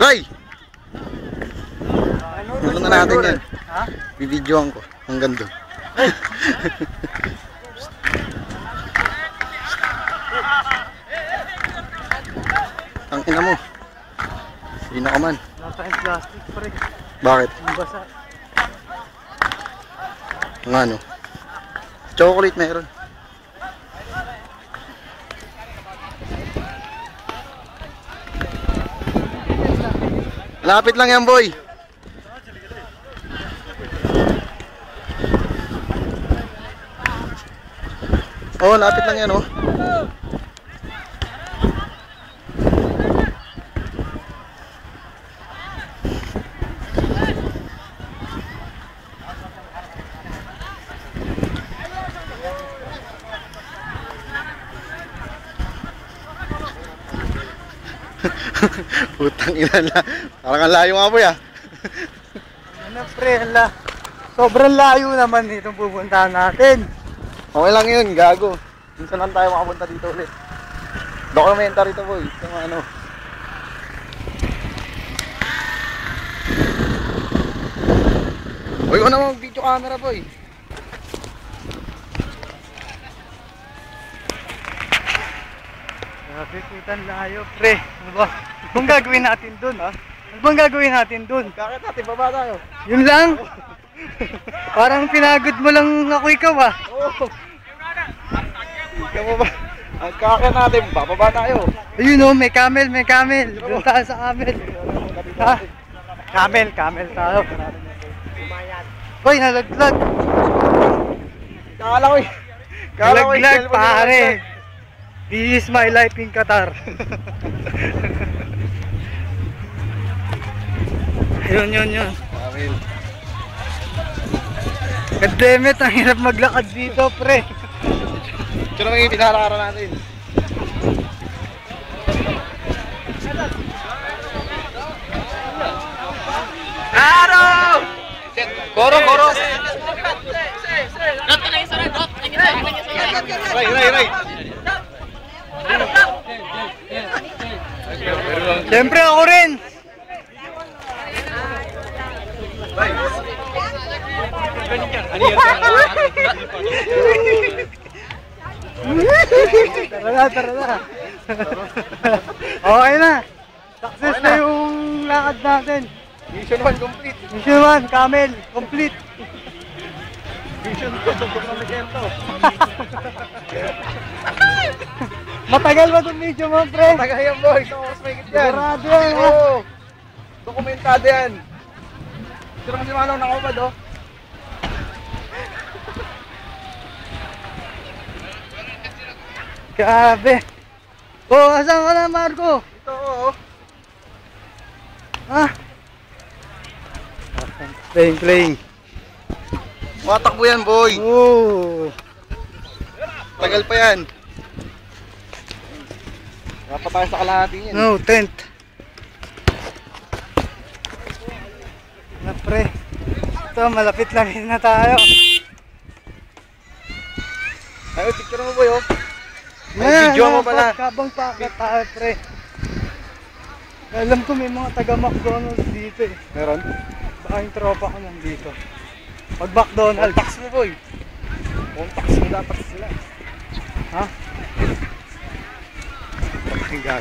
Ray! Ano na natin yan? Ha? Bibidyoan ko. Hanggang doon. Ang ina mo. Sino ka man? Nasa yung plastic pre. Bakit? Ang basa. Ang ano? Chocolate meron. Lapit lang yan, boy. Oh, lapit lang yan, oh. Putang ina na. Parang ang layo nga, boy, ah. Ano pre, hala. Sobrang layo naman itong pupuntahan natin. Okay lang yun, gago. Minsan lang tayo makapunta dito ulit. Documentary to, boy. Yung ano. Boy, ko naman video camera, boy. Grabe, putan layo pre. Ano ba? Ano bang gagawin natin dun, ha? Ano bang gagawin natin dun? Kakit natin, baba tayo. Yun lang? Parang pinagod mo lang ako ikaw, ha? Oo. Ikaw mo ba? Ang kakit natin, bababa tayo. Ayun oh, may camel, may camel. Doon tayo sa camel. Ha? Camel tayo. Hoy, nalaglag. Kala ko eh. Nalaglag, pare. This is my life in Qatar. Yun. Camel. God damn it, ang hirap maglakad dito, pre. Ito naman yung pinarara natin. Araw! Koro! Ray! Siyempre ako rin. Tara na. Okay na. Success na yung lakad natin. Mission 1 complete. Mission 1, camel, complete. Mission 2, dokumento. Matagal ba itong video mo, pre? Taga yan, boy. Sa oras may git yan. Sigurado yan, ha? Oo. Dokumentado yan. Ito naman si Manong nakapad, oh. Grabe. Oh, asan ka na, Marco? Ito, oh. Ha? Playing. Matakbo yan, boy. Oh. Tagal pa yan. Wala pa tayo sa kalahati yan. No, tent. Na, pre. Ito, malapit lang na tayo. Ay, picture mo, boy, oh. May video mo pala. Kabang pakat tayo, pre. Alam ko may mga taga McDonald's dito eh. Meron? Baka yung tropa ko nandito. Pag McDonald's. Tax mo, boy. Kung tax mo dapat sila. Ha? Ang gago.